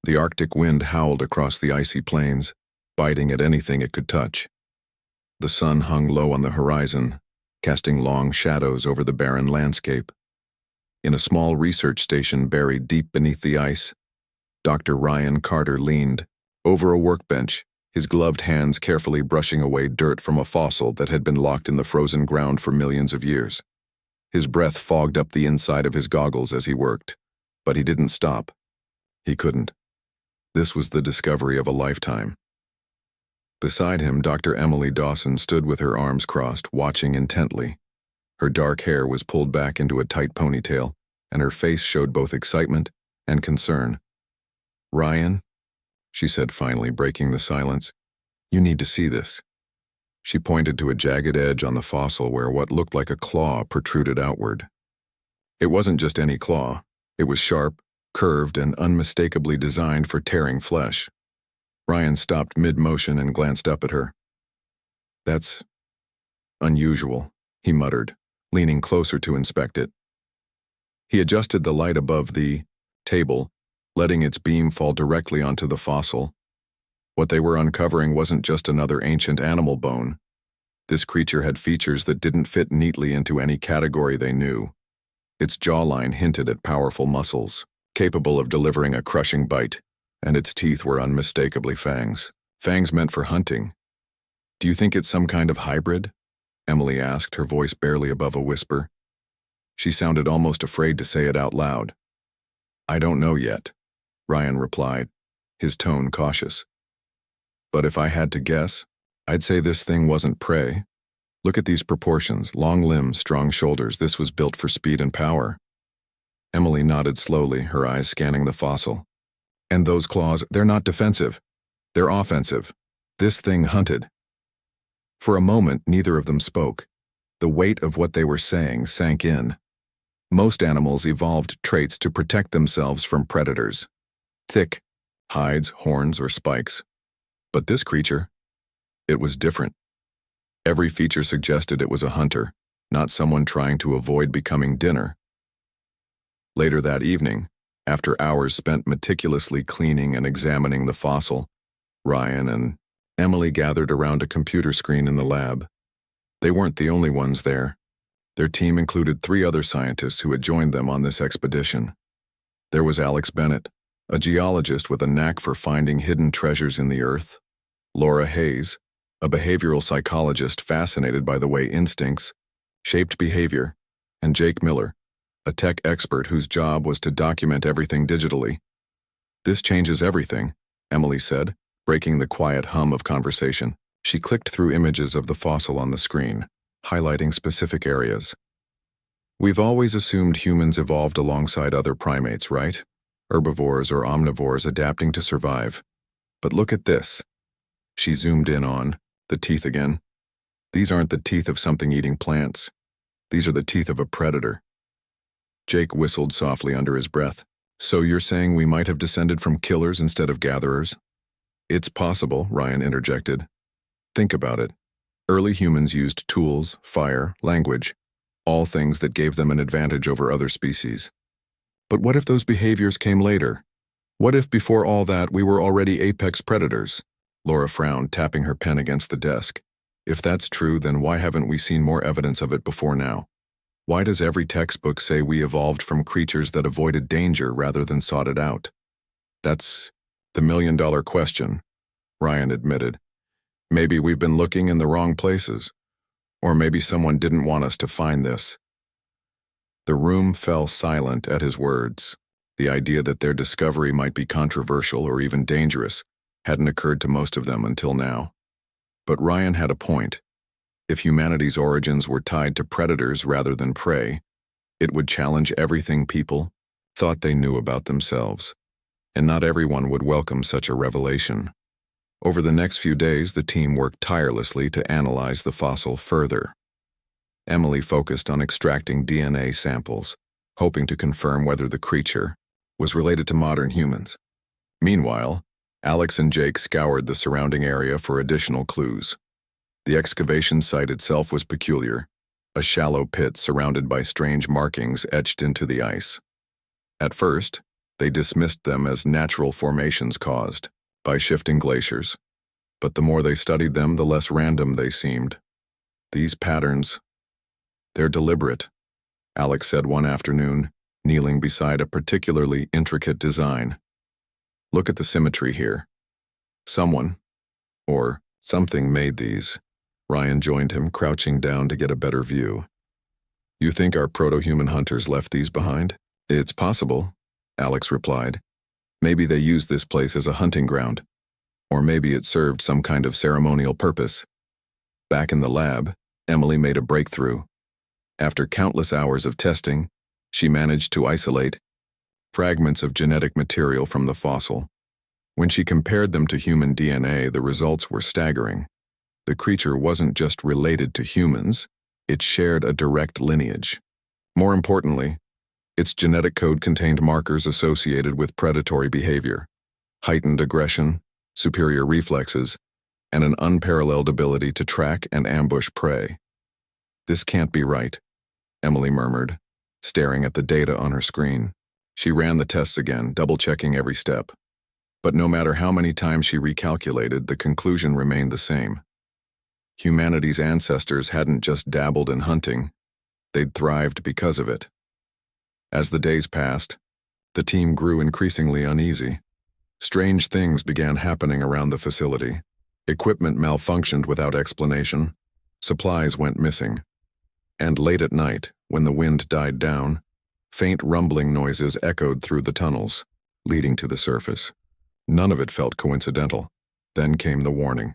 The Arctic wind howled across the icy plains, biting at anything it could touch. The sun hung low on the horizon, casting long shadows over the barren landscape. In a small research station buried deep beneath the ice, Dr. Ryan Carter leaned over a workbench, his gloved hands carefully brushing away dirt from a fossil that had been locked in the frozen ground for millions of years. His breath fogged up the inside of his goggles as he worked, but he didn't stop. He couldn't. This was the discovery of a lifetime. Beside him, Dr. Emily Dawson stood with her arms crossed, watching intently. Her dark hair was pulled back into a tight ponytail, and her face showed both excitement and concern. "Ryan," she said finally, breaking the silence, "you need to see this." She pointed to a jagged edge on the fossil where what looked like a claw protruded outward. It wasn't just any claw. It was sharp, curved, and unmistakably designed for tearing flesh. Ryan stopped mid-motion and glanced up at her. "That's unusual," he muttered, leaning closer to inspect it. He adjusted the light above the table, letting its beam fall directly onto the fossil. What they were uncovering wasn't just another ancient animal bone. This creature had features that didn't fit neatly into any category they knew. Its jawline hinted at powerful muscles, capable of delivering a crushing bite, and its teeth were unmistakably fangs. Fangs meant for hunting. "Do you think it's some kind of hybrid?" Emily asked, her voice barely above a whisper. She sounded almost afraid to say it out loud. "I don't know yet," Ryan replied, his tone cautious. "But if I had to guess, I'd say this thing wasn't prey. Look at these proportions, long limbs, strong shoulders. This was built for speed and power." Emily nodded slowly, her eyes scanning the fossil. "And those claws, they're not defensive. They're offensive. This thing hunted." For a moment, neither of them spoke. The weight of what they were saying sank in. Most animals evolved traits to protect themselves from predators. Thick hides, horns, or spikes. But this creature, it was different. Every feature suggested it was a hunter, not someone trying to avoid becoming dinner. Later that evening, after hours spent meticulously cleaning and examining the fossil, Ryan and Emily gathered around a computer screen in the lab. They weren't the only ones there. Their team included 3 other scientists who had joined them on this expedition. There was Alex Bennett, a geologist with a knack for finding hidden treasures in the earth; Laura Hayes, a behavioral psychologist fascinated by the way instincts shaped behavior; and Jake Miller, a tech expert whose job was to document everything digitally. "This changes everything," Emily said, breaking the quiet hum of conversation. She clicked through images of the fossil on the screen, highlighting specific areas. "We've always assumed humans evolved alongside other primates, right? Herbivores or omnivores adapting to survive. But look at this." She zoomed in on the teeth again. "These aren't the teeth of something eating plants. These are the teeth of a predator." Jake whistled softly under his breath. "So you're saying we might have descended from killers instead of gatherers?" "It's possible," Ryan interjected. "Think about it. Early humans used tools, fire, language, all things that gave them an advantage over other species. But what if those behaviors came later? What if before all that we were already apex predators?" Laura frowned, tapping her pen against the desk. "If that's true, then why haven't we seen more evidence of it before now? Why does every textbook say we evolved from creatures that avoided danger rather than sought it out?" "That's the million-dollar question," Ryan admitted. "Maybe we've been looking in the wrong places. Or maybe someone didn't want us to find this." The room fell silent at his words. The idea that their discovery might be controversial or even dangerous hadn't occurred to most of them until now. But Ryan had a point. If humanity's origins were tied to predators rather than prey, it would challenge everything people thought they knew about themselves. And not everyone would welcome such a revelation. Over the next few days, the team worked tirelessly to analyze the fossil further. Emily focused on extracting DNA samples, hoping to confirm whether the creature was related to modern humans. Meanwhile, Alex and Jake scoured the surrounding area for additional clues. The excavation site itself was peculiar, a shallow pit surrounded by strange markings etched into the ice. At first, They dismissed them as natural formations caused by shifting glaciers. But the more they studied them, the less random they seemed. These patterns, they're deliberate, Alex said one afternoon, kneeling beside a particularly intricate design. Look at the symmetry here. Someone, or something made these. Ryan joined him, crouching down to get a better view. You think our proto-human hunters left these behind? It's possible, Alex replied. Maybe they used this place as a hunting ground. Or maybe it served some kind of ceremonial purpose. Back in the lab, Emily made a breakthrough. After countless hours of testing, she managed to isolate fragments of genetic material from the fossil. When she compared them to human DNA, the results were staggering. The creature wasn't just related to humans, it shared a direct lineage. More importantly, its genetic code contained markers associated with predatory behavior, heightened aggression, superior reflexes, and an unparalleled ability to track and ambush prey. This can't be right, Emily murmured, staring at the data on her screen. She ran the tests again, double-checking every step. But no matter how many times she recalculated, the conclusion remained the same. Humanity's ancestors hadn't just dabbled in hunting, they'd thrived because of it. As the days passed, the team grew increasingly uneasy. Strange things began happening around the facility. Equipment malfunctioned without explanation, supplies went missing. And late at night, when the wind died down, faint rumbling noises echoed through the tunnels, leading to the surface. None of it felt coincidental. Then came the warning.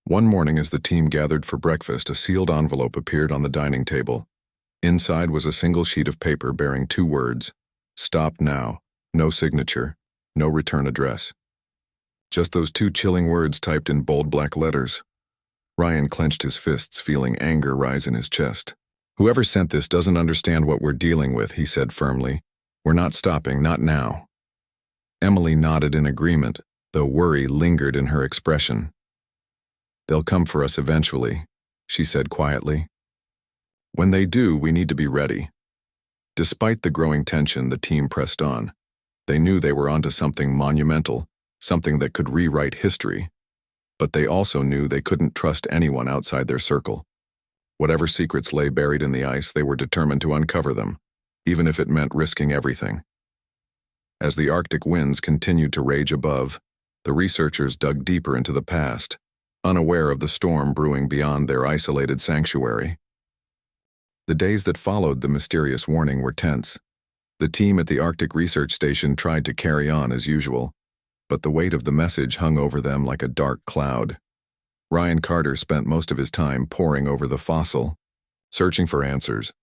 One morning as the team gathered for breakfast, a sealed envelope appeared on the dining table. Inside was a single sheet of paper bearing 2 words, "Stop now," no signature, no return address. Just those 2 chilling words typed in bold black letters. Ryan clenched his fists, feeling anger rise in his chest. Whoever sent this doesn't understand what we're dealing with, he said firmly. We're not stopping, not now. Emily nodded in agreement, though worry lingered in her expression. They'll come for us eventually, she said quietly. When they do, we need to be ready. Despite the growing tension, the team pressed on. They knew they were onto something monumental, something that could rewrite history. But they also knew they couldn't trust anyone outside their circle. Whatever secrets lay buried in the ice, they were determined to uncover them, even if it meant risking everything. As the Arctic winds continued to rage above, the researchers dug deeper into the past, unaware of the storm brewing beyond their isolated sanctuary. The days that followed the mysterious warning were tense. The team at the Arctic Research Station tried to carry on as usual, but the weight of the message hung over them like a dark cloud. Ryan Carter spent most of his time poring over the fossil, searching for answers.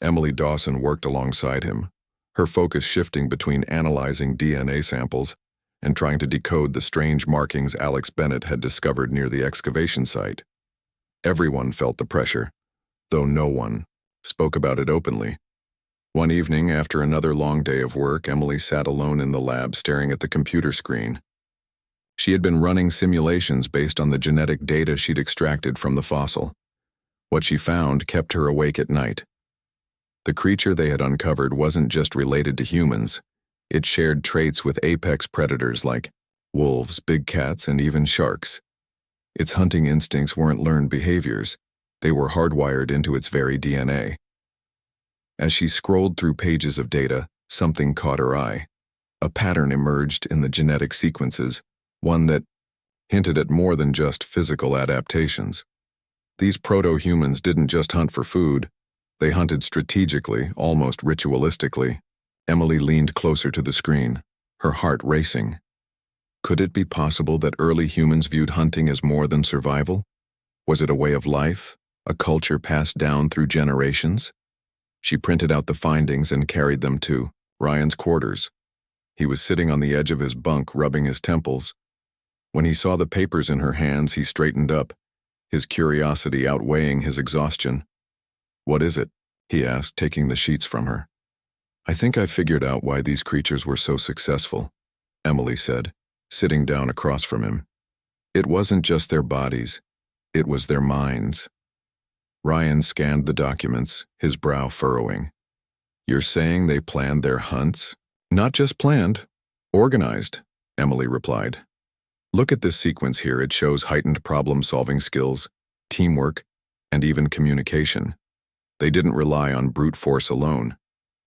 Emily Dawson worked alongside him, her focus shifting between analyzing DNA samples and trying to decode the strange markings Alex Bennett had discovered near the excavation site. Everyone felt the pressure, though no one spoke about it openly. One evening, after another long day of work, Emily sat alone in the lab staring at the computer screen. She had been running simulations based on the genetic data she'd extracted from the fossil. What she found kept her awake at night. The creature they had uncovered wasn't just related to humans. It shared traits with apex predators like wolves, big cats, and even sharks. Its hunting instincts weren't learned behaviors. They were hardwired into its very DNA. As she scrolled through pages of data, something caught her eye. A pattern emerged in the genetic sequences, one that hinted at more than just physical adaptations. These proto-humans didn't just hunt for food. They hunted strategically, almost ritualistically. Emily leaned closer to the screen, her heart racing. Could it be possible that early humans viewed hunting as more than survival? Was it a way of life, a culture passed down through generations? She printed out the findings and carried them to Ryan's quarters. He was sitting on the edge of his bunk, rubbing his temples. When he saw the papers in her hands, he straightened up, his curiosity outweighing his exhaustion. "What is it?" he asked, taking the sheets from her. "I think I figured out why these creatures were so successful," Emily said, sitting down across from him. "It wasn't just their bodies, it was their minds." Ryan scanned the documents, his brow furrowing. "You're saying they planned their hunts?" Not just planned, organized, Emily replied. Look at this sequence here. It shows heightened problem-solving skills, teamwork, and even communication. They didn't rely on brute force alone.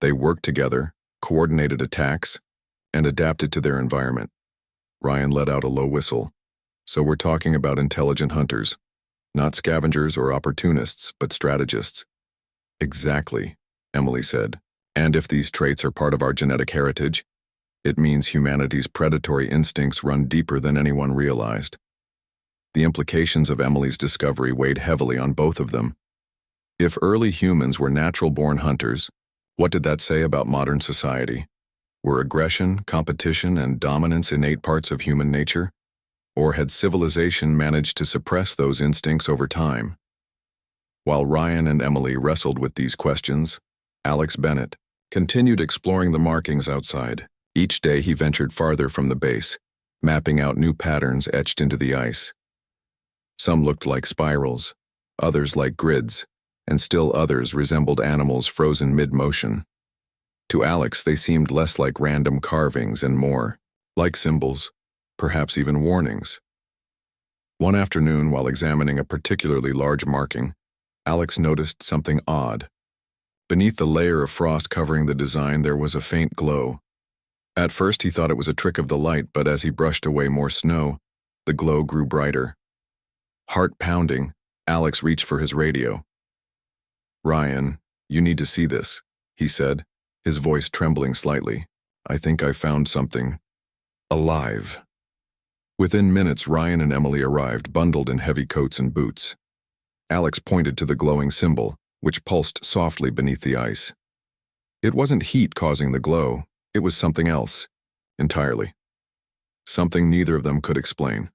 They worked together, coordinated attacks, and adapted to their environment. Ryan let out a low whistle. So we're talking about intelligent hunters. Not scavengers or opportunists, but strategists. Exactly, Emily said. And if these traits are part of our genetic heritage, it means humanity's predatory instincts run deeper than anyone realized. The implications of Emily's discovery weighed heavily on both of them. If early humans were natural-born hunters, what did that say about modern society? Were aggression, competition, and dominance innate parts of human nature? Or had civilization managed to suppress those instincts over time? While Ryan and Emily wrestled with these questions, Alex Bennett continued exploring the markings outside. Each day he ventured farther from the base, mapping out new patterns etched into the ice. Some looked like spirals, others like grids, and still others resembled animals frozen mid-motion. To Alex, they seemed less like random carvings and more like symbols, perhaps even warnings. One afternoon, while examining a particularly large marking, Alex noticed something odd. Beneath the layer of frost covering the design, there was a faint glow. At first, he thought it was a trick of the light, but as he brushed away more snow, the glow grew brighter. Heart pounding, Alex reached for his radio. "Ryan, you need to see this," he said, his voice trembling slightly. "I think I found something alive." Within minutes, Ryan and Emily arrived, bundled in heavy coats and boots. Alex pointed to the glowing symbol, which pulsed softly beneath the ice. It wasn't heat causing the glow, it was something else, entirely. Something neither of them could explain.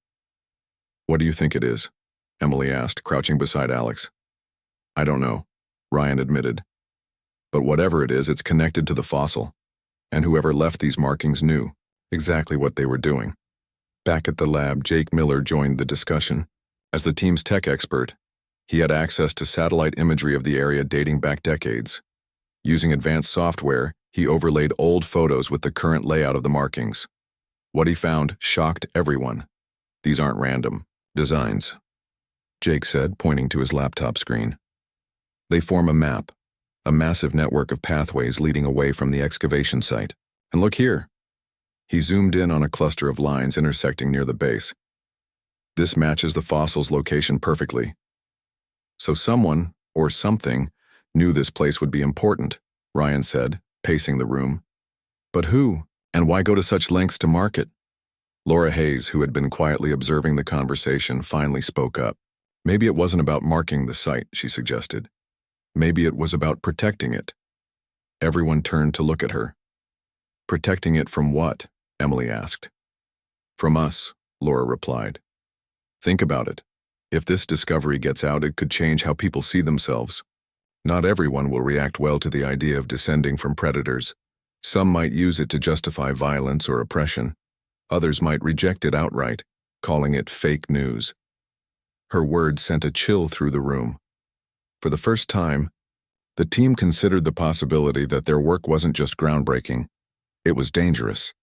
"What do you think it is?" Emily asked, crouching beside Alex. "I don't know," Ryan admitted. "But whatever it is, it's connected to the fossil, and whoever left these markings knew exactly what they were doing." Back at the lab, Jake Miller joined the discussion. As the team's tech expert, he had access to satellite imagery of the area dating back decades. Using advanced software, he overlaid old photos with the current layout of the markings. What he found shocked everyone. "These aren't random designs," Jake said, pointing to his laptop screen. "They form a map, a massive network of pathways leading away from the excavation site. And look here." He zoomed in on a cluster of lines intersecting near the base. "This matches the fossil's location perfectly." "So someone, or something, knew this place would be important," Ryan said, pacing the room. "But who, and why go to such lengths to mark it?" Laura Hayes, who had been quietly observing the conversation, finally spoke up. "Maybe it wasn't about marking the site," she suggested. "Maybe it was about protecting it." Everyone turned to look at her. "Protecting it from what?" Emily asked. "From us," Laura replied. "Think about it. If this discovery gets out, it could change how people see themselves. Not everyone will react well to the idea of descending from predators. Some might use it to justify violence or oppression. Others might reject it outright, calling it fake news." Her words sent a chill through the room. For the first time, the team considered the possibility that their work wasn't just groundbreaking, it was dangerous.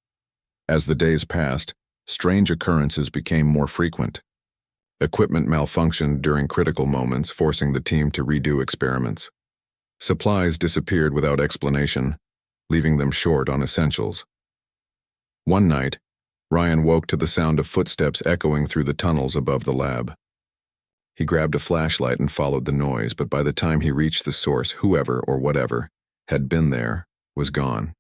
As the days passed, strange occurrences became more frequent. Equipment malfunctioned during critical moments, forcing the team to redo experiments. Supplies disappeared without explanation, leaving them short on essentials. One night, Ryan woke to the sound of footsteps echoing through the tunnels above the lab. He grabbed a flashlight and followed the noise, but by the time he reached the source, whoever or whatever had been there was gone.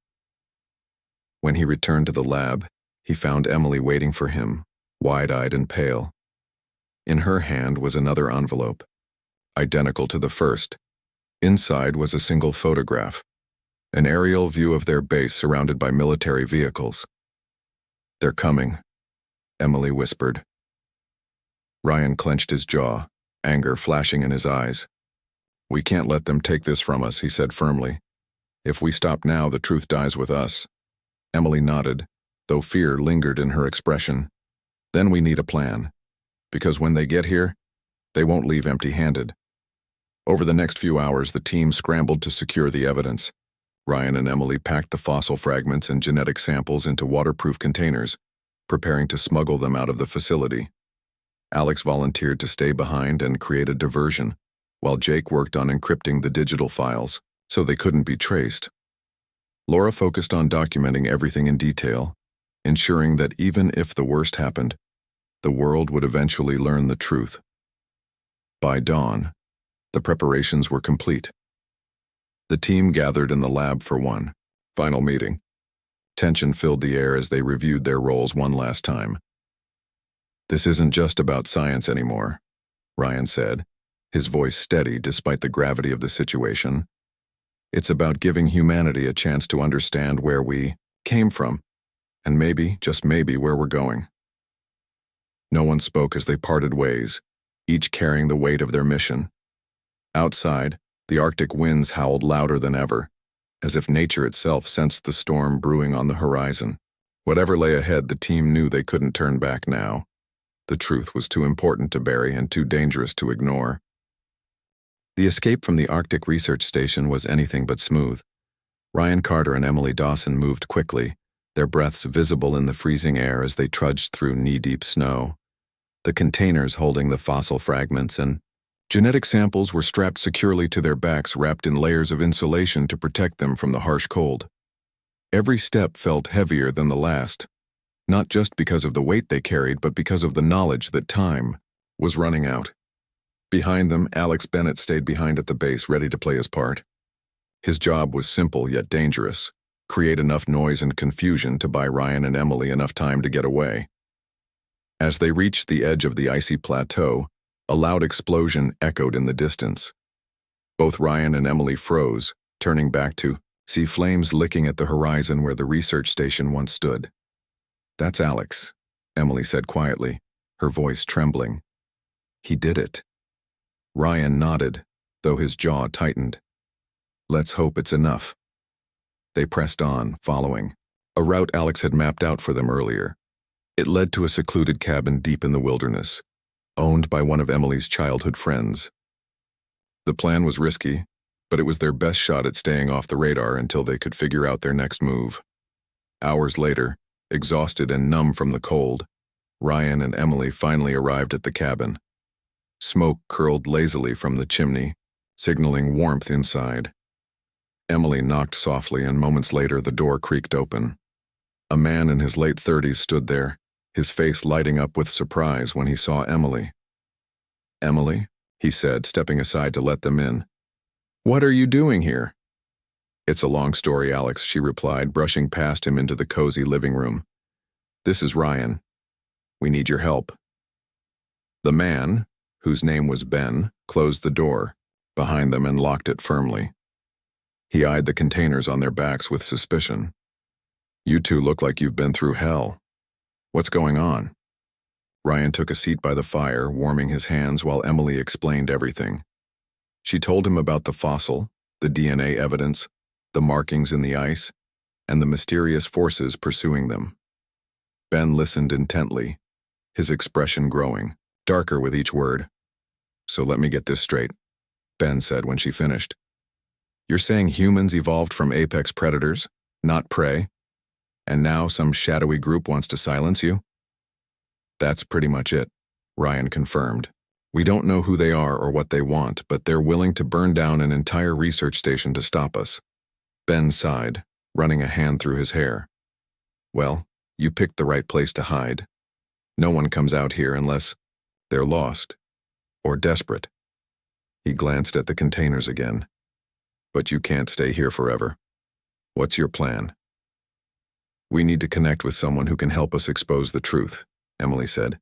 When he returned to the lab, he found Emily waiting for him, wide-eyed and pale. In her hand was another envelope, identical to the first. Inside was a single photograph, an aerial view of their base surrounded by military vehicles. "They're coming," Emily whispered. Ryan clenched his jaw, anger flashing in his eyes. "We can't let them take this from us," he said firmly. "If we stop now, the truth dies with us." Emily nodded, though fear lingered in her expression. "Then we need a plan, because when they get here, they won't leave empty-handed." Over the next few hours, the team scrambled to secure the evidence. Ryan and Emily packed the fossil fragments and genetic samples into waterproof containers, preparing to smuggle them out of the facility. Alex volunteered to stay behind and create a diversion, while Jake worked on encrypting the digital files so they couldn't be traced. Laura focused on documenting everything in detail, ensuring that even if the worst happened, the world would eventually learn the truth. By dawn, the preparations were complete. The team gathered in the lab for one final meeting. Tension filled the air as they reviewed their roles one last time. "This isn't just about science anymore," Ryan said, his voice steady despite the gravity of the situation. "It's about giving humanity a chance to understand where we came from, and maybe, just maybe, where we're going." No one spoke as they parted ways, each carrying the weight of their mission. Outside, the Arctic winds howled louder than ever, as if nature itself sensed the storm brewing on the horizon. Whatever lay ahead, the team knew they couldn't turn back now. The truth was too important to bury and too dangerous to ignore. The escape from the Arctic research station was anything but smooth. Ryan Carter and Emily Dawson moved quickly, their breaths visible in the freezing air as they trudged through knee-deep snow. The containers holding the fossil fragments and genetic samples were strapped securely to their backs, wrapped in layers of insulation to protect them from the harsh cold. Every step felt heavier than the last, not just because of the weight they carried, but because of the knowledge that time was running out. Behind them, Alex Bennett stayed behind at the base, ready to play his part. His job was simple yet dangerous: create enough noise and confusion to buy Ryan and Emily enough time to get away. As they reached the edge of the icy plateau, a loud explosion echoed in the distance. Both Ryan and Emily froze, turning back to see flames licking at the horizon where the research station once stood. "That's Alex," Emily said quietly, her voice trembling. "He did it." Ryan nodded, though his jaw tightened. "Let's hope it's enough." They pressed on, following a route Alex had mapped out for them earlier. It led to a secluded cabin deep in the wilderness, owned by one of Emily's childhood friends. The plan was risky, but it was their best shot at staying off the radar until they could figure out their next move. Hours later, exhausted and numb from the cold, Ryan and Emily finally arrived at the cabin. Smoke curled lazily from the chimney, signaling warmth inside. Emily knocked softly, and moments later the door creaked open. A man in his late 30s stood there, his face lighting up with surprise when he saw Emily. "Emily?" he said, stepping aside to let them in. "What are you doing here?" "It's a long story, Alex," she replied, brushing past him into the cozy living room. "This is Ryan. We need your help." The man, whose name was Ben, closed the door behind them and locked it firmly. He eyed the containers on their backs with suspicion. "You two look like you've been through hell. What's going on?" Ryan took a seat by the fire, warming his hands while Emily explained everything. She told him about the fossil, the DNA evidence, the markings in the ice, and the mysterious forces pursuing them. Ben listened intently, his expression growing, darker with each word. "So let me get this straight," Ben said when she finished. "You're saying humans evolved from apex predators, not prey, and now some shadowy group wants to silence you?" "That's pretty much it," Ryan confirmed. "We don't know who they are or what they want, but they're willing to burn down an entire research station to stop us." Ben sighed, running a hand through his hair. "Well, you picked the right place to hide. No one comes out here unless they're lost or desperate." He glanced at the containers again. "But you can't stay here forever. What's your plan?" "We need to connect with someone who can help us expose the truth," Emily said.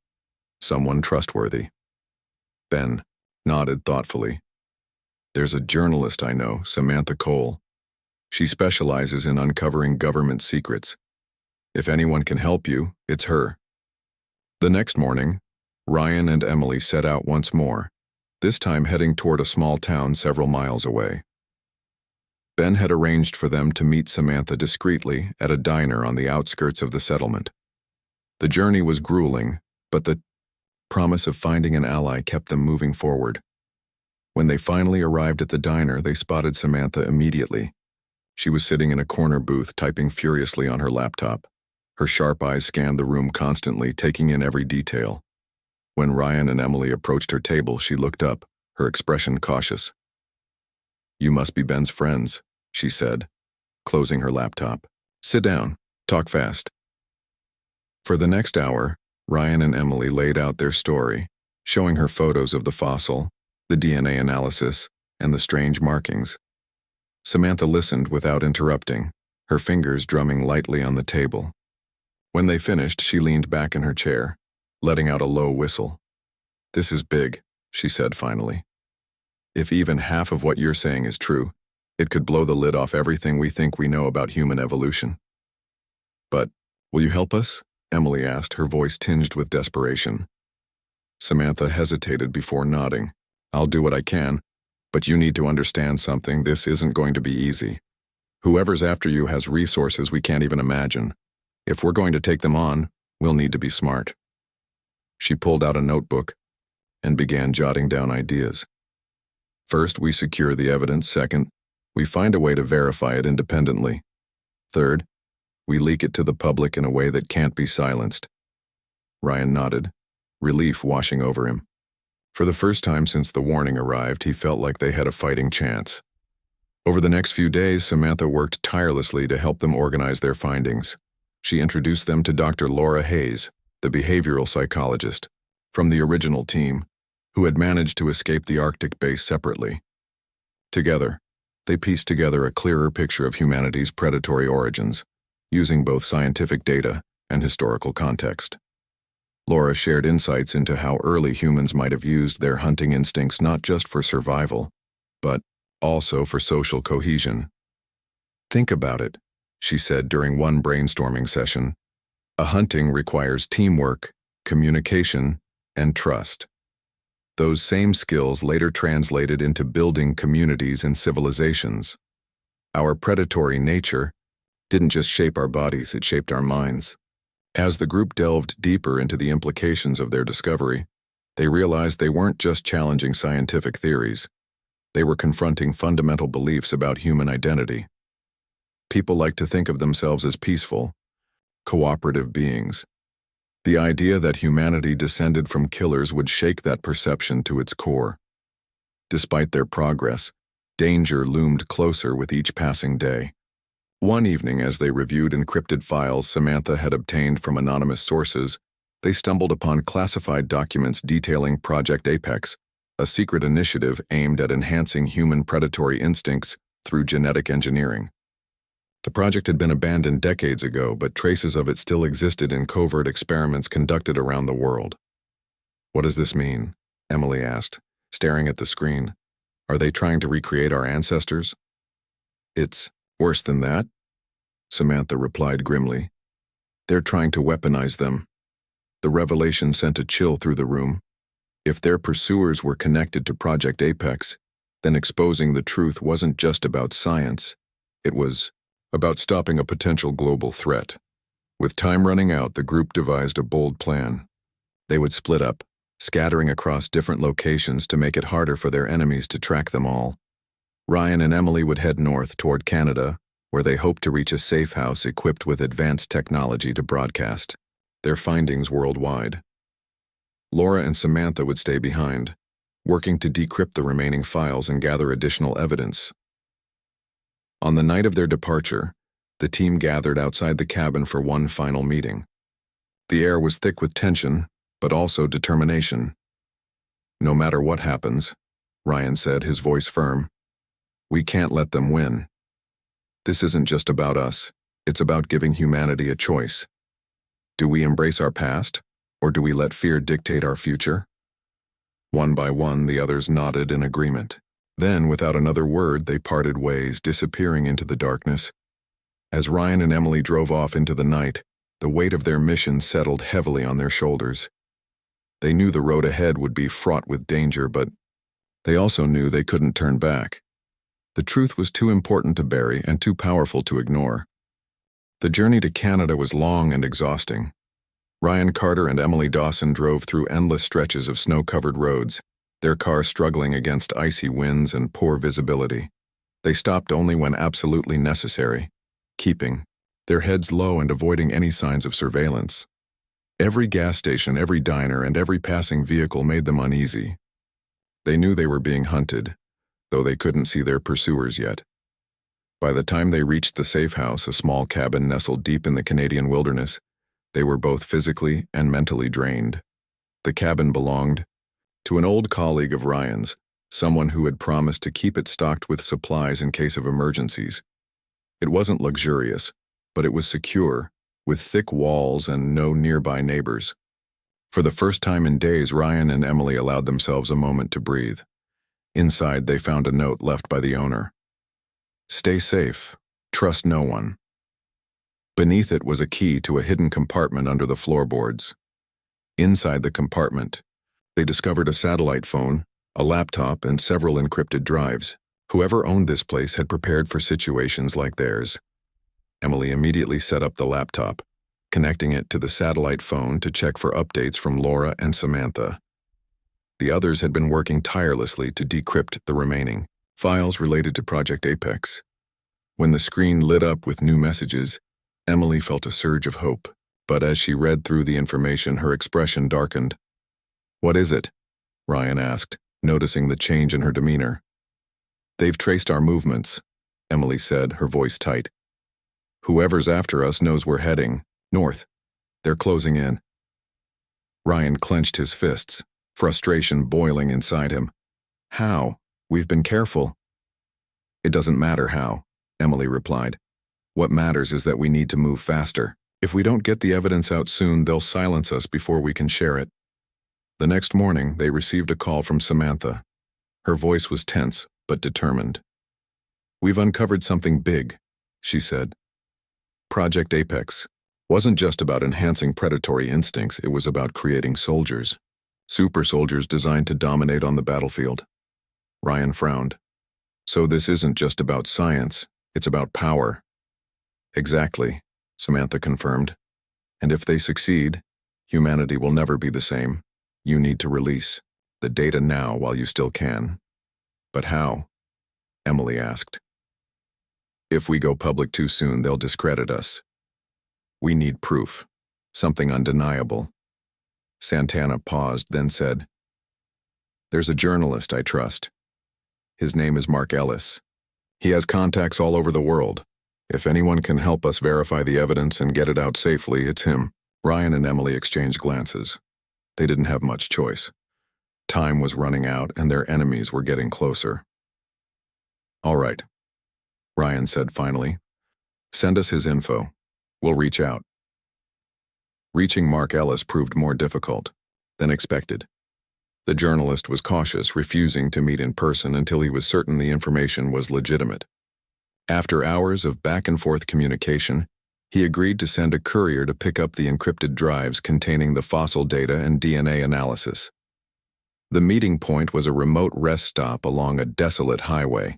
"Someone trustworthy." Ben nodded thoughtfully. "There's a journalist I know, Samantha Cole. She specializes in uncovering government secrets. If anyone can help you, it's her." The next morning, Ryan and Emily set out once more, this time heading toward a small town several miles away. Ben had arranged for them to meet Samantha discreetly at a diner on the outskirts of the settlement. The journey was grueling, but the promise of finding an ally kept them moving forward. When they finally arrived at the diner, they spotted Samantha immediately. She was sitting in a corner booth typing furiously on her laptop. Her sharp eyes scanned the room constantly, taking in every detail. When Ryan and Emily approached her table, she looked up, her expression cautious. "You must be Ben's friends," she said, closing her laptop. "Sit down. Talk fast." For the next hour, Ryan and Emily laid out their story, showing her photos of the fossil, the DNA analysis, and the strange markings. Samantha listened without interrupting, her fingers drumming lightly on the table. When they finished, she leaned back in her chair, letting out a low whistle. "This is big," she said finally. "If even half of what you're saying is true, it could blow the lid off everything we think we know about human evolution." "But, will you help us?" Emily asked, her voice tinged with desperation. Samantha hesitated before nodding. "I'll do what I can, but you need to understand something. This isn't going to be easy. Whoever's after you has resources we can't even imagine. If we're going to take them on, we'll need to be smart." She pulled out a notebook and began jotting down ideas. "First, we secure the evidence. Second, we find a way to verify it independently. Third, we leak it to the public in a way that can't be silenced." Ryan nodded, relief washing over him. For the first time since the warning arrived, he felt like they had a fighting chance. Over the next few days, Samantha worked tirelessly to help them organize their findings. She introduced them to Dr. Laura Hayes, the behavioral psychologist, from the original team, who had managed to escape the Arctic base separately. Together, they pieced together a clearer picture of humanity's predatory origins, using both scientific data and historical context. Laura shared insights into how early humans might have used their hunting instincts not just for survival, but also for social cohesion. "Think about it," she said during one brainstorming session. "A hunting requires teamwork, communication, and trust. Those same skills later translated into building communities and civilizations. Our predatory nature didn't just shape our bodies, it shaped our minds." As the group delved deeper into the implications of their discovery, they realized they weren't just challenging scientific theories. They were confronting fundamental beliefs about human identity. People like to think of themselves as peaceful, cooperative beings. The idea that humanity descended from killers would shake that perception to its core. Despite their progress, danger loomed closer with each passing day. One evening, as they reviewed encrypted files Samantha had obtained from anonymous sources, they stumbled upon classified documents detailing Project Apex, a secret initiative aimed at enhancing human predatory instincts through genetic engineering. The project had been abandoned decades ago, but traces of it still existed in covert experiments conducted around the world. "What does this mean?" Emily asked, staring at the screen. "Are they trying to recreate our ancestors?" "It's worse than that," Samantha replied grimly. "They're trying to weaponize them." The revelation sent a chill through the room. If their pursuers were connected to Project Apex, then exposing the truth wasn't just about science. It was about stopping a potential global threat. With time running out, the group devised a bold plan. They would split up, scattering across different locations to make it harder for their enemies to track them all. Ryan and Emily would head north toward Canada, where they hoped to reach a safe house equipped with advanced technology to broadcast their findings worldwide. Laura and Samantha would stay behind, working to decrypt the remaining files and gather additional evidence. On the night of their departure, the team gathered outside the cabin for one final meeting. The air was thick with tension, but also determination. "No matter what happens," Ryan said, his voice firm, "we can't let them win. This isn't just about us, it's about giving humanity a choice. Do we embrace our past, or do we let fear dictate our future?" One by one, the others nodded in agreement. Then, without another word, they parted ways, disappearing into the darkness. As Ryan and Emily drove off into the night, the weight of their mission settled heavily on their shoulders. They knew the road ahead would be fraught with danger, but they also knew they couldn't turn back. The truth was too important to bury and too powerful to ignore. The journey to Canada was long and exhausting. Ryan Carter and Emily Dawson drove through endless stretches of snow-covered roads, their car struggling against icy winds and poor visibility. They stopped only when absolutely necessary, keeping their heads low and avoiding any signs of surveillance. Every gas station, every diner, and every passing vehicle made them uneasy. They knew they were being hunted, though they couldn't see their pursuers yet. By the time they reached the safe house, a small cabin nestled deep in the Canadian wilderness, they were both physically and mentally drained. The cabin belonged to an old colleague of Ryan's, someone who had promised to keep it stocked with supplies in case of emergencies. It wasn't luxurious, but it was secure, with thick walls and no nearby neighbors. For the first time in days, Ryan and Emily allowed themselves a moment to breathe. Inside, they found a note left by the owner. "Stay safe. Trust no one." Beneath it was a key to a hidden compartment under the floorboards. Inside the compartment, they discovered a satellite phone, a laptop, and several encrypted drives. Whoever owned this place had prepared for situations like theirs. Emily immediately set up the laptop, connecting it to the satellite phone to check for updates from Laura and Samantha. The others had been working tirelessly to decrypt the remaining files related to Project Apex. When the screen lit up with new messages, Emily felt a surge of hope, but as she read through the information, her expression darkened. "What is it?" Ryan asked, noticing the change in her demeanor. "They've traced our movements," Emily said, her voice tight. "Whoever's after us knows we're heading north. They're closing in." Ryan clenched his fists, frustration boiling inside him. "How? We've been careful." "It doesn't matter how," Emily replied. "What matters is that we need to move faster. If we don't get the evidence out soon, they'll silence us before we can share it." The next morning, they received a call from Samantha. Her voice was tense, but determined. "We've uncovered something big," she said. Project Apex wasn't just about enhancing predatory instincts, it was about creating soldiers. Super soldiers designed to dominate on the battlefield. Ryan frowned. "So this isn't just about science, it's about power." "Exactly," Samantha confirmed. "And if they succeed, humanity will never be the same. You need to release the data now while you still can." "But how?" Emily asked. "If we go public too soon, they'll discredit us. We need proof, something undeniable." Santana paused, then said, "There's a journalist I trust. His name is Mark Ellis. He has contacts all over the world. If anyone can help us verify the evidence and get it out safely, it's him." Ryan and Emily exchanged glances. They didn't have much choice. Time was running out and their enemies were getting closer. "All right," Ryan said finally. "Send us his info. We'll reach out." Reaching Mark Ellis proved more difficult than expected. The journalist was cautious, refusing to meet in person until he was certain the information was legitimate. After hours of back-and-forth communication, he agreed to send a courier to pick up the encrypted drives containing the fossil data and DNA analysis. The meeting point was a remote rest stop along a desolate highway.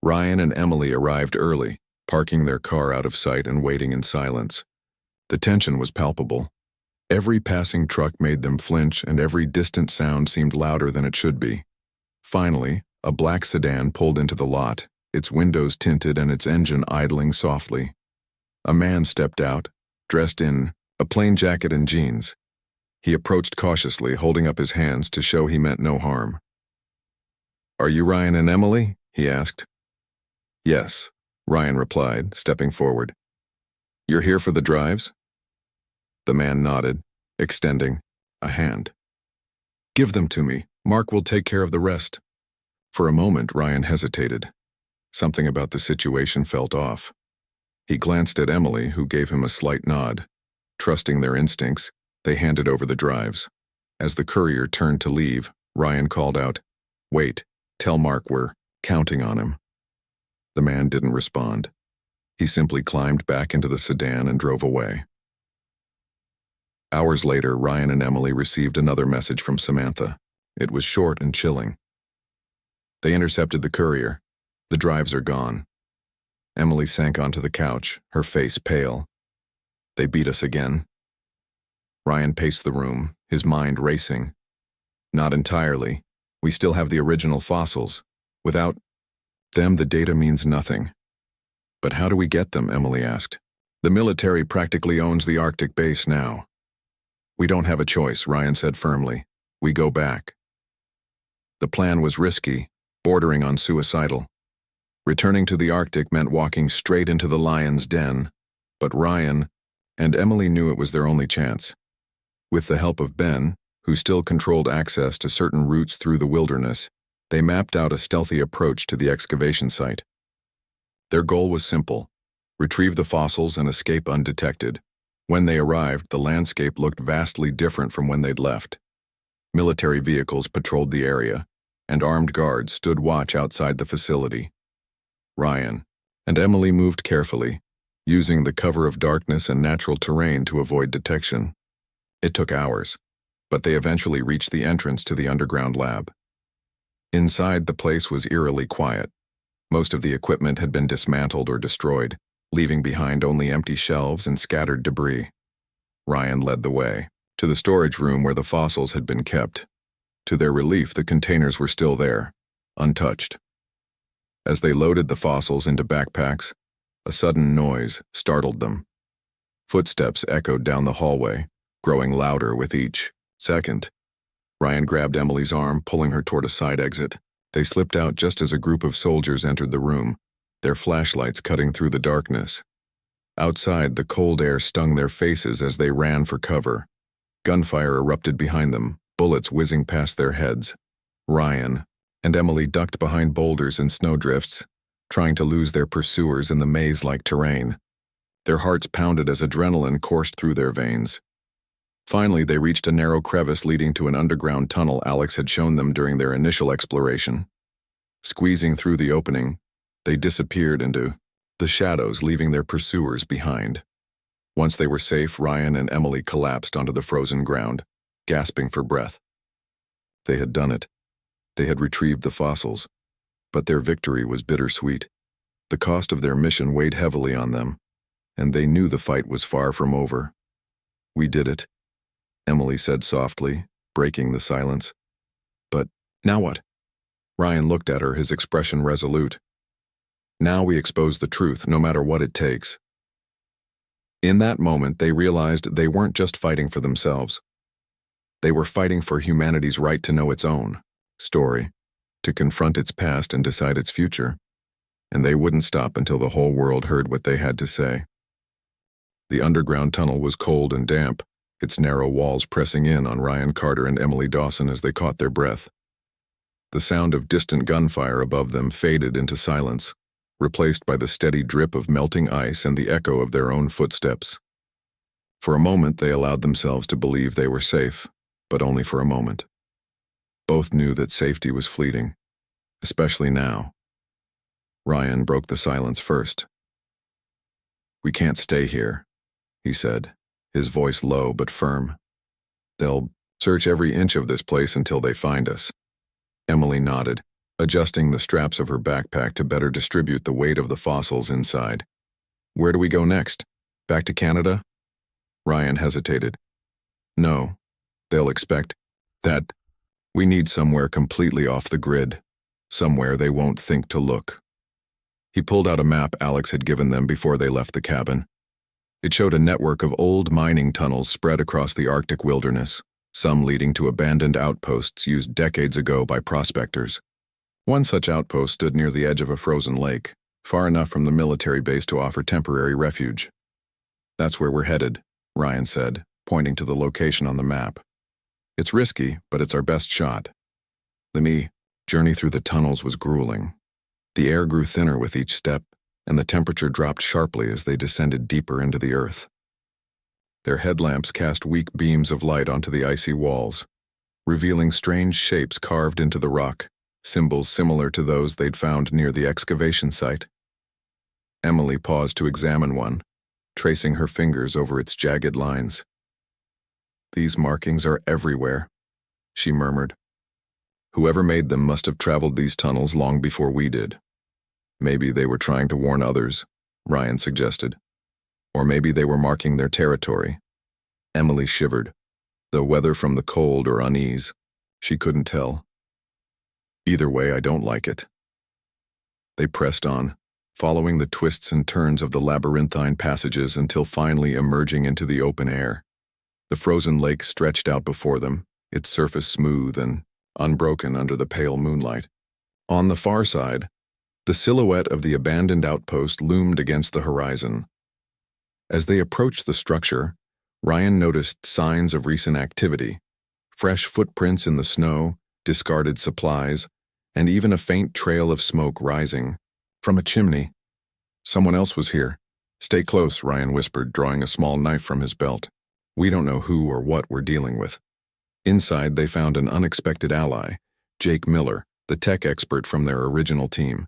Ryan and Emily arrived early, parking their car out of sight and waiting in silence. The tension was palpable. Every passing truck made them flinch, and every distant sound seemed louder than it should be. Finally, a black sedan pulled into the lot, its windows tinted and its engine idling softly. A man stepped out, dressed in a plain jacket and jeans. He approached cautiously, holding up his hands to show he meant no harm. "Are you Ryan and Emily?" he asked. "Yes," Ryan replied, stepping forward. "You're here for the drives?" The man nodded, extending a hand. "Give them to me. Mark will take care of the rest." For a moment, Ryan hesitated. Something about the situation felt off. He glanced at Emily, who gave him a slight nod. Trusting their instincts, they handed over the drives. As the courier turned to leave, Ryan called out, "Wait, tell Mark we're counting on him." The man didn't respond. He simply climbed back into the sedan and drove away. Hours later, Ryan and Emily received another message from Samantha. It was short and chilling. "They intercepted the courier. The drives are gone." Emily sank onto the couch, her face pale. "They beat us again." Ryan paced the room, his mind racing. "Not entirely. We still have the original fossils. Without..." them, the data means nothing. But how do we get them? Emily asked. The military practically owns the Arctic base now. We don't have a choice, Ryan said firmly. We go back. The plan was risky, bordering on suicidal. Returning to the Arctic meant walking straight into the lion's den, but Ryan and Emily knew it was their only chance. With the help of Ben, who still controlled access to certain routes through the wilderness, they mapped out a stealthy approach to the excavation site. Their goal was simple: retrieve the fossils and escape undetected. When they arrived, the landscape looked vastly different from when they'd left. Military vehicles patrolled the area, and armed guards stood watch outside the facility. Ryan and Emily moved carefully, using the cover of darkness and natural terrain to avoid detection. It took hours, but they eventually reached the entrance to the underground lab. Inside, the place was eerily quiet. Most of the equipment had been dismantled or destroyed, leaving behind only empty shelves and scattered debris. Ryan led the way to the storage room where the fossils had been kept. To their relief, the containers were still there, untouched. As they loaded the fossils into backpacks, a sudden noise startled them. Footsteps echoed down the hallway, growing louder with each second. Ryan grabbed Emily's arm, pulling her toward a side exit. They slipped out just as a group of soldiers entered the room, their flashlights cutting through the darkness. Outside, the cold air stung their faces as they ran for cover. Gunfire erupted behind them, bullets whizzing past their heads. Ryan and Emily ducked behind boulders and snowdrifts, trying to lose their pursuers in the maze-like terrain. Their hearts pounded as adrenaline coursed through their veins. Finally, they reached a narrow crevice leading to an underground tunnel Alex had shown them during their initial exploration. Squeezing through the opening, they disappeared into the shadows, leaving their pursuers behind. Once they were safe, Ryan and Emily collapsed onto the frozen ground, gasping for breath. They had done it. They had retrieved the fossils. But their victory was bittersweet. The cost of their mission weighed heavily on them, and they knew the fight was far from over. We did it, Emily said softly, breaking the silence. But now what? Ryan looked at her, his expression resolute. Now we expose the truth, no matter what it takes. In that moment, they realized they weren't just fighting for themselves. They were fighting for humanity's right to know its own story, to confront its past and decide its future, and they wouldn't stop until the whole world heard what they had to say. The underground tunnel was cold and damp, its narrow walls pressing in on Ryan Carter and Emily Dawson as they caught their breath. The sound of distant gunfire above them faded into silence, replaced by the steady drip of melting ice and the echo of their own footsteps. For a moment, they allowed themselves to believe they were safe, but only for a moment. Both knew that safety was fleeting, especially now. Ryan broke the silence first. We can't stay here, he said, his voice low but firm. They'll search every inch of this place until they find us. Emily nodded, adjusting the straps of her backpack to better distribute the weight of the fossils inside. Where do we go next? Back to Canada? Ryan hesitated. No, they'll expect that we need somewhere completely off the grid, somewhere they won't think to look. He pulled out a map Alex had given them before they left the cabin. It showed a network of old mining tunnels spread across the Arctic wilderness, some leading to abandoned outposts used decades ago by prospectors. One such outpost stood near the edge of a frozen lake, far enough from the military base to offer temporary refuge. That's where we're headed, Ryan said, pointing to the location on the map. It's risky, but it's our best shot. The journey through the tunnels was grueling. The air grew thinner with each step, and the temperature dropped sharply as they descended deeper into the earth. Their headlamps cast weak beams of light onto the icy walls, revealing strange shapes carved into the rock, symbols similar to those they'd found near the excavation site. Emily paused to examine one, tracing her fingers over its jagged lines. These markings are everywhere, she murmured. Whoever made them must have traveled these tunnels long before we did. Maybe they were trying to warn others, Ryan suggested. Or maybe they were marking their territory. Emily shivered, though whether from the cold or unease, she couldn't tell. Either way, I don't like it. They pressed on, following the twists and turns of the labyrinthine passages until finally emerging into the open air. The frozen lake stretched out before them, its surface smooth and unbroken under the pale moonlight. On the far side, the silhouette of the abandoned outpost loomed against the horizon. As they approached the structure, Ryan noticed signs of recent activity, fresh footprints in the snow, discarded supplies, and even a faint trail of smoke rising from a chimney. Someone else was here. Stay close, Ryan whispered, drawing a small knife from his belt. We don't know who or what we're dealing with. Inside, they found an unexpected ally, Jake Miller, the tech expert from their original team.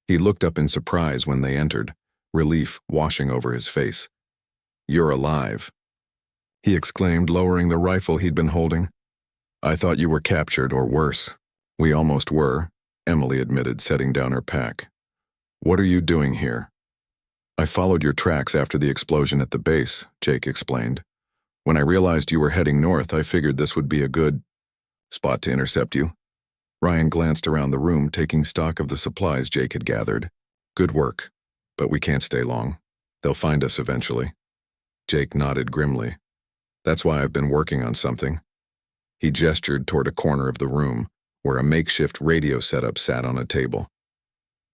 He looked up in surprise when they entered, relief washing over his face. "You're alive," he exclaimed, lowering the rifle he'd been holding. "I thought you were captured, or worse." "We almost were," Emily admitted, setting down her pack. "What are you doing here?" "I followed your tracks after the explosion at the base," Jake explained. "When I realized you were heading north, I figured this would be a good spot to intercept you." Ryan glanced around the room, taking stock of the supplies Jake had gathered. "Good work, but we can't stay long. They'll find us eventually." Jake nodded grimly. "That's why I've been working on something." He gestured toward a corner of the room, where a makeshift radio setup sat on a table.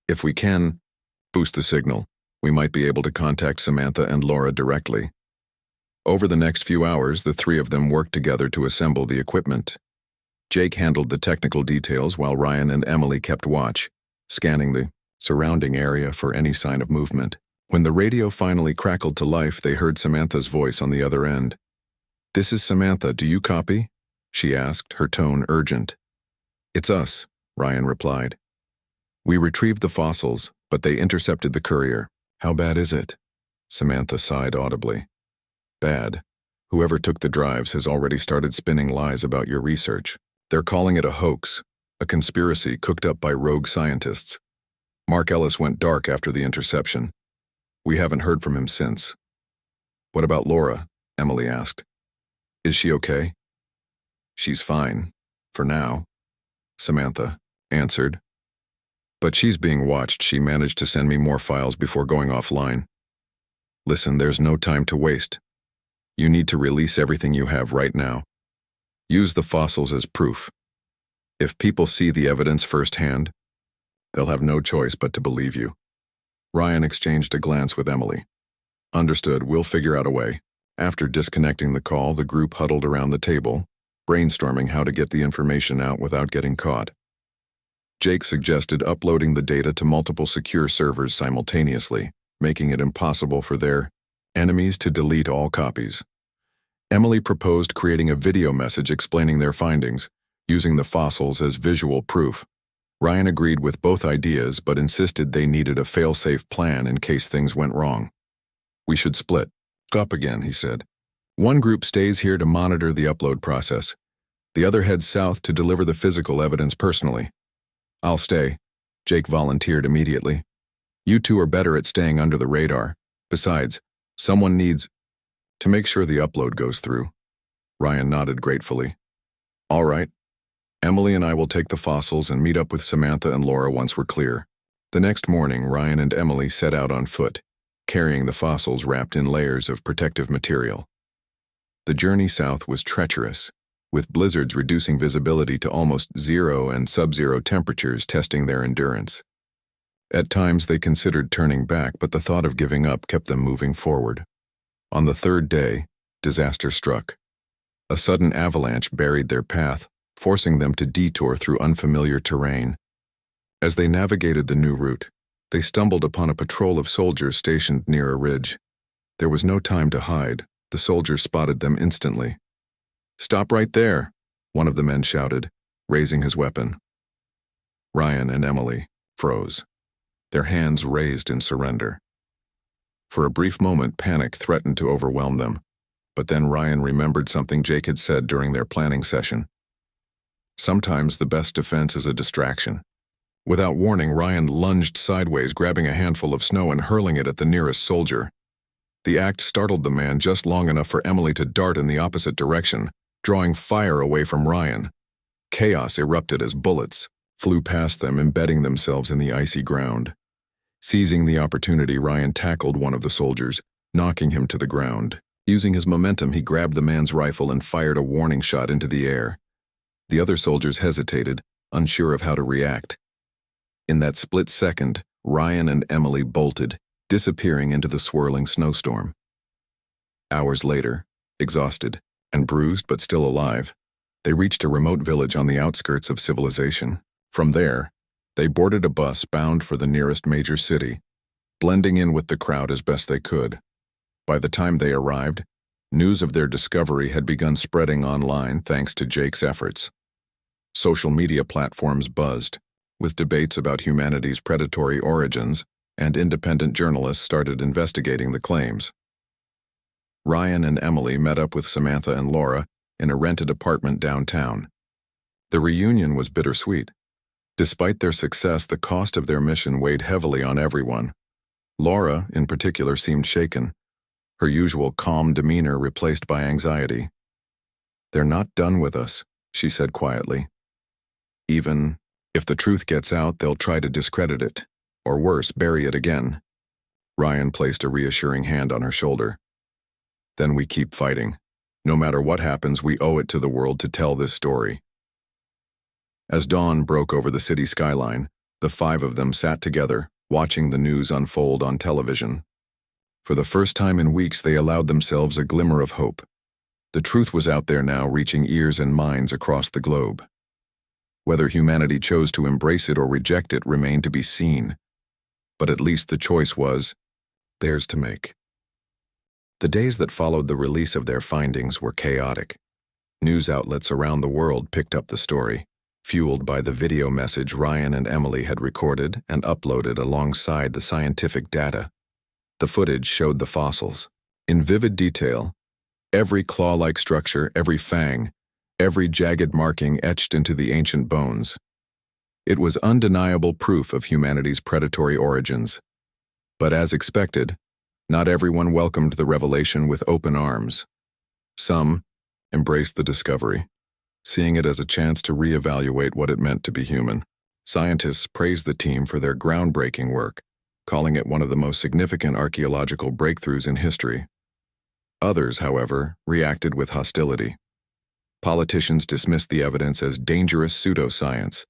"If we can boost the signal, we might be able to contact Samantha and Laura directly." Over the next few hours, the three of them worked together to assemble the equipment. Jake handled the technical details while Ryan and Emily kept watch, scanning the surrounding area for any sign of movement. When the radio finally crackled to life, they heard Samantha's voice on the other end. "This is Samantha, do you copy?" she asked, her tone urgent. "It's us," Ryan replied. "We retrieved the fossils, but they intercepted the courier." "How bad is it?" Samantha sighed audibly. "Bad. Whoever took the drives has already started spinning lies about your research. They're calling it a hoax, a conspiracy cooked up by rogue scientists. Mark Ellis went dark after the interception. We haven't heard from him since." "What about Laura?" Emily asked. "Is she okay?" "She's fine, for now," Samantha answered. "But she's being watched. She managed to send me more files before going offline." "Listen, there's no time to waste. You need to release everything you have right now. Use the fossils as proof. If people see the evidence firsthand, they'll have no choice but to believe you." Ryan exchanged a glance with Emily. "Understood, we'll figure out a way." After disconnecting the call, the group huddled around the table, brainstorming how to get the information out without getting caught. Jake suggested uploading the data to multiple secure servers simultaneously, making it impossible for their enemies to delete all copies. Emily proposed creating a video message explaining their findings, using the fossils as visual proof. Ryan agreed with both ideas but insisted they needed a fail-safe plan in case things went wrong. "We should split up again," he said. "One group stays here to monitor the upload process. The other heads south to deliver the physical evidence personally." "I'll stay," Jake volunteered immediately. "You two are better at staying under the radar. Besides, someone needs to make sure the upload goes through." Ryan nodded gratefully. "All right. Emily and I will take the fossils and meet up with Samantha and Laura once we're clear." The next morning, Ryan and Emily set out on foot, carrying the fossils wrapped in layers of protective material. The journey south was treacherous, with blizzards reducing visibility to almost zero and sub-zero temperatures testing their endurance. At times they considered turning back, but the thought of giving up kept them moving forward. On the third day, disaster struck. A sudden avalanche buried their path, forcing them to detour through unfamiliar terrain. As they navigated the new route, they stumbled upon a patrol of soldiers stationed near a ridge. There was no time to hide. The soldiers spotted them instantly. "Stop right there," one of the men shouted, raising his weapon. Ryan and Emily froze, their hands raised in surrender. For a brief moment, panic threatened to overwhelm them, but then Ryan remembered something Jake had said during their planning session. Sometimes the best defense is a distraction. Without warning, Ryan lunged sideways, grabbing a handful of snow and hurling it at the nearest soldier. The act startled the man just long enough for Emily to dart in the opposite direction, drawing fire away from Ryan. Chaos erupted as bullets flew past them, embedding themselves in the icy ground. Seizing the opportunity, Ryan tackled one of the soldiers, knocking him to the ground. Using his momentum, he grabbed the man's rifle and fired a warning shot into the air. The other soldiers hesitated, unsure of how to react. In that split second, Ryan and Emily bolted, disappearing into the swirling snowstorm. Hours later, exhausted and bruised but still alive, they reached a remote village on the outskirts of civilization. From there, they boarded a bus bound for the nearest major city, blending in with the crowd as best they could. By the time they arrived, news of their discovery had begun spreading online thanks to Jake's efforts. Social media platforms buzzed, with debates about humanity's predatory origins, and independent journalists started investigating the claims. Ryan and Emily met up with Samantha and Laura in a rented apartment downtown. The reunion was bittersweet. Despite their success, the cost of their mission weighed heavily on everyone. Laura, in particular, seemed shaken, her usual calm demeanor replaced by anxiety. "They're not done with us," she said quietly. "Even if the truth gets out, they'll try to discredit it, or worse, bury it again." Ryan placed a reassuring hand on her shoulder. "Then we keep fighting. No matter what happens, we owe it to the world to tell this story." As dawn broke over the city skyline, the five of them sat together, watching the news unfold on television. For the first time in weeks, they allowed themselves a glimmer of hope. The truth was out there now, reaching ears and minds across the globe. Whether humanity chose to embrace it or reject it remained to be seen. But at least the choice was theirs to make. The days that followed the release of their findings were chaotic. News outlets around the world picked up the story, fueled by the video message Ryan and Emily had recorded and uploaded alongside the scientific data. The footage showed the fossils, in vivid detail, every claw-like structure, every fang, every jagged marking etched into the ancient bones. It was undeniable proof of humanity's predatory origins. But as expected, not everyone welcomed the revelation with open arms. Some embraced the discovery, seeing it as a chance to reevaluate what it meant to be human. Scientists praised the team for their groundbreaking work, calling it one of the most significant archaeological breakthroughs in history. Others, however, reacted with hostility. Politicians dismissed the evidence as dangerous pseudoscience,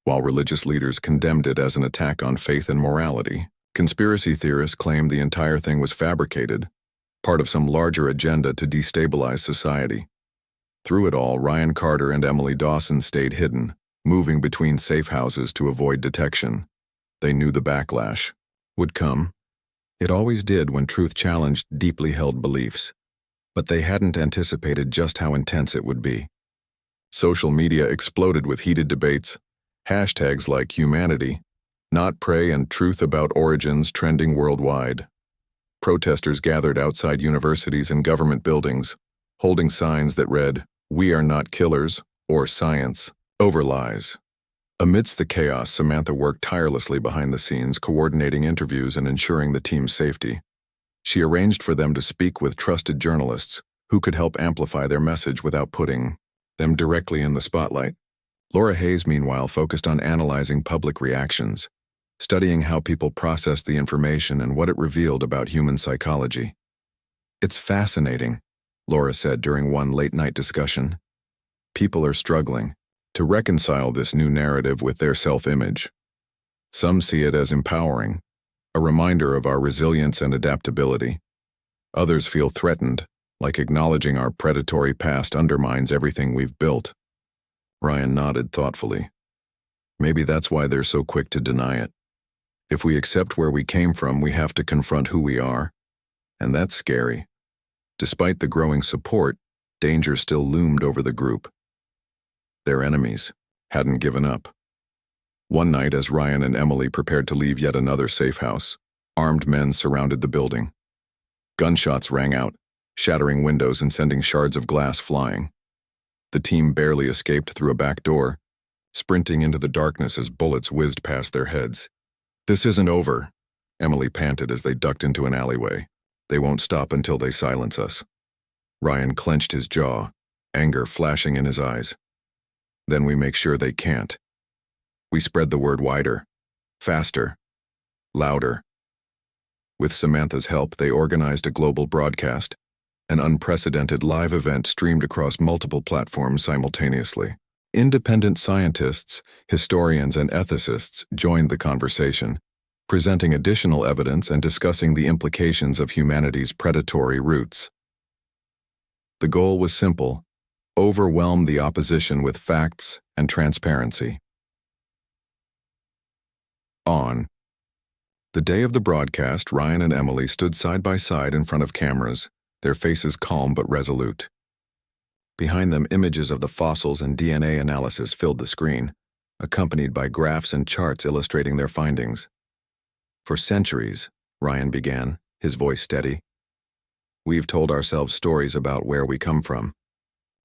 while religious leaders condemned it as an attack on faith and morality. Conspiracy theorists claimed the entire thing was fabricated, part of some larger agenda to destabilize society. Through it all, Ryan Carter and Emily Dawson stayed hidden, moving between safe houses to avoid detection. They knew the backlash would come. It always did when truth challenged deeply held beliefs. But they hadn't anticipated just how intense it would be. Social media exploded with heated debates, hashtags like humanity, not prey, and truth about origins trending worldwide. Protesters gathered outside universities and government buildings, holding signs that read, "We are not killers," or "Science over lies." Amidst the chaos, Samantha worked tirelessly behind the scenes, coordinating interviews and ensuring the team's safety. She arranged for them to speak with trusted journalists who could help amplify their message without putting them directly in the spotlight. Laura Hayes, meanwhile, focused on analyzing public reactions, studying how people processed the information and what it revealed about human psychology. "It's fascinating," Laura said during one late-night discussion. "People are struggling to reconcile this new narrative with their self-image. Some see it as empowering, a reminder of our resilience and adaptability. Others feel threatened, like acknowledging our predatory past undermines everything we've built." Ryan nodded thoughtfully. "Maybe that's why they're so quick to deny it. If we accept where we came from, we have to confront who we are. And that's scary." Despite the growing support, danger still loomed over the group. Their enemies hadn't given up. One night, as Ryan and Emily prepared to leave yet another safe house, armed men surrounded the building. Gunshots rang out, shattering windows and sending shards of glass flying. The team barely escaped through a back door, sprinting into the darkness as bullets whizzed past their heads. "This isn't over," Emily panted as they ducked into an alleyway. "They won't stop until they silence us." Ryan clenched his jaw, anger flashing in his eyes. "Then we make sure they can't. We spread the word wider, faster, louder. With Samantha's help, they organized a global broadcast. An unprecedented live event streamed across multiple platforms simultaneously. Independent scientists, historians, and ethicists joined the conversation, presenting additional evidence and discussing the implications of humanity's predatory roots. The goal was simple: overwhelm the opposition with facts and transparency. On the day of the broadcast, Ryan and Emily stood side by side in front of cameras, their faces calm but resolute. Behind them, images of the fossils and DNA analysis filled the screen, accompanied by graphs and charts illustrating their findings. For centuries, Ryan began, his voice steady, we've told ourselves stories about where we come from.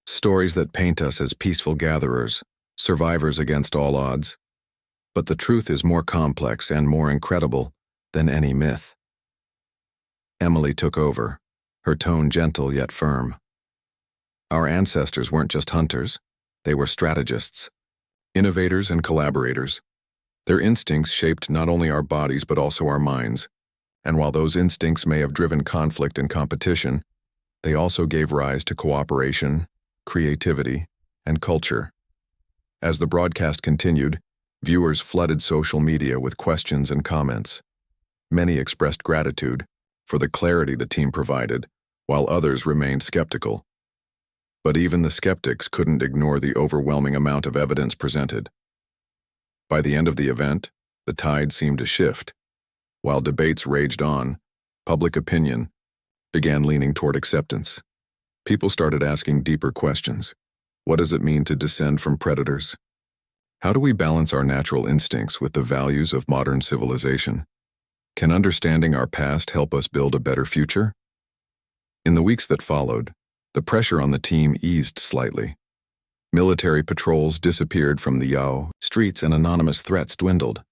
Stories that paint us as peaceful gatherers, survivors against all odds. But the truth is more complex and more incredible than any myth. Emily took over, her tone gentle yet firm. Our ancestors weren't just hunters, they were strategists, innovators and collaborators. Their instincts shaped not only our bodies but also our minds, and while those instincts may have driven conflict and competition, they also gave rise to cooperation, creativity, and culture. As the broadcast continued, viewers flooded social media with questions and comments. Many expressed gratitude for the clarity the team provided, while others remained skeptical. But even the skeptics couldn't ignore the overwhelming amount of evidence presented. By the end of the event, the tide seemed to shift. While debates raged on, public opinion began leaning toward acceptance. People started asking deeper questions. What does it mean to descend from predators? How do we balance our natural instincts with the values of modern civilization? Can understanding our past help us build a better future? In the weeks that followed, the pressure on the team eased slightly. Military patrols disappeared from the Yao streets and anonymous threats dwindled.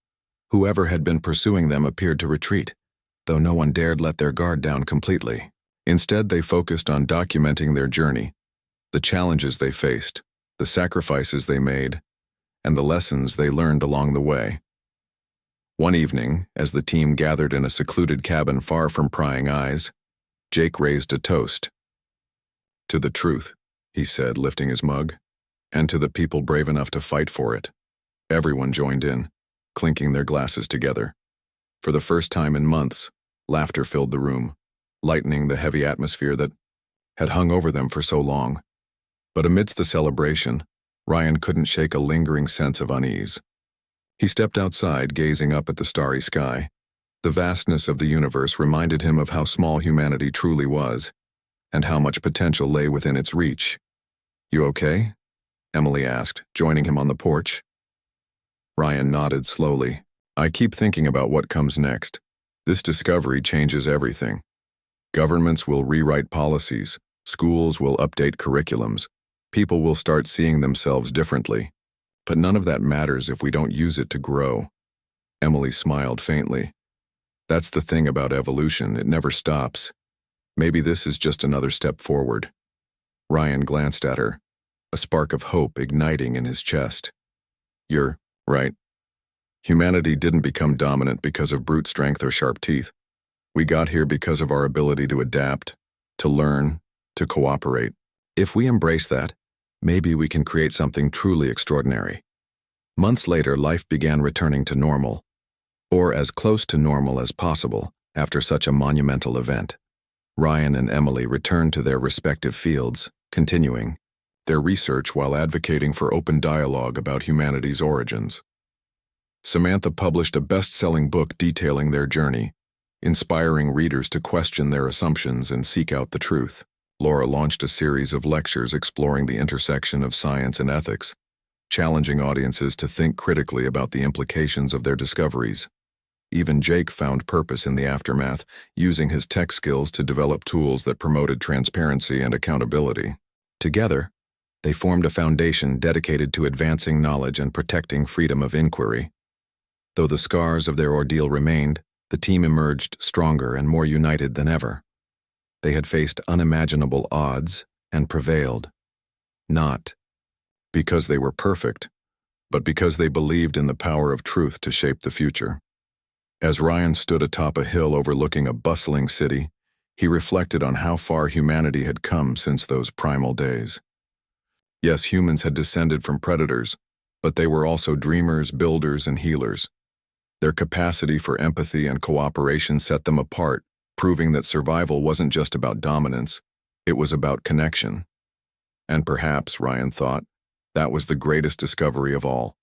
Whoever had been pursuing them appeared to retreat, though no one dared let their guard down completely. Instead, they focused on documenting their journey, the challenges they faced, the sacrifices they made, and the lessons they learned along the way. One evening, as the team gathered in a secluded cabin far from prying eyes, Jake raised a toast. To the truth, he said, lifting his mug, and to the people brave enough to fight for it. Everyone joined in, clinking their glasses together. For the first time in months, laughter filled the room, lightening the heavy atmosphere that had hung over them for so long. But amidst the celebration, Ryan couldn't shake a lingering sense of unease. He stepped outside, gazing up at the starry sky. The vastness of the universe reminded him of how small humanity truly was, and how much potential lay within its reach. You okay? Emily asked, joining him on the porch. Ryan nodded slowly. I keep thinking about what comes next. This discovery changes everything. Governments will rewrite policies, schools will update curriculums, people will start seeing themselves differently. But none of that matters if we don't use it to grow. Emily smiled faintly. That's the thing about evolution, it never stops. Maybe this is just another step forward. Ryan glanced at her, a spark of hope igniting in his chest. You're right. Humanity didn't become dominant because of brute strength or sharp teeth. We got here because of our ability to adapt, to learn, to cooperate. If we embrace that, maybe we can create something truly extraordinary. Months later, life began returning to normal, or as close to normal as possible after such a monumental event. Ryan and Emily returned to their respective fields, continuing their research while advocating for open dialogue about humanity's origins. Samantha published a best-selling book detailing their journey, inspiring readers to question their assumptions and seek out the truth. Laura launched a series of lectures exploring the intersection of science and ethics, challenging audiences to think critically about the implications of their discoveries. Even Jake found purpose in the aftermath, using his tech skills to develop tools that promoted transparency and accountability. Together, they formed a foundation dedicated to advancing knowledge and protecting freedom of inquiry. Though the scars of their ordeal remained, the team emerged stronger and more united than ever. They had faced unimaginable odds and prevailed, not because they were perfect, but because they believed in the power of truth to shape the future. As Ryan stood atop a hill overlooking a bustling city, he reflected on how far humanity had come since those primal days. Yes, humans had descended from predators, but they were also dreamers, builders, and healers. Their capacity for empathy and cooperation set them apart, proving that survival wasn't just about dominance, it was about connection. And perhaps, Ryan thought, that was the greatest discovery of all.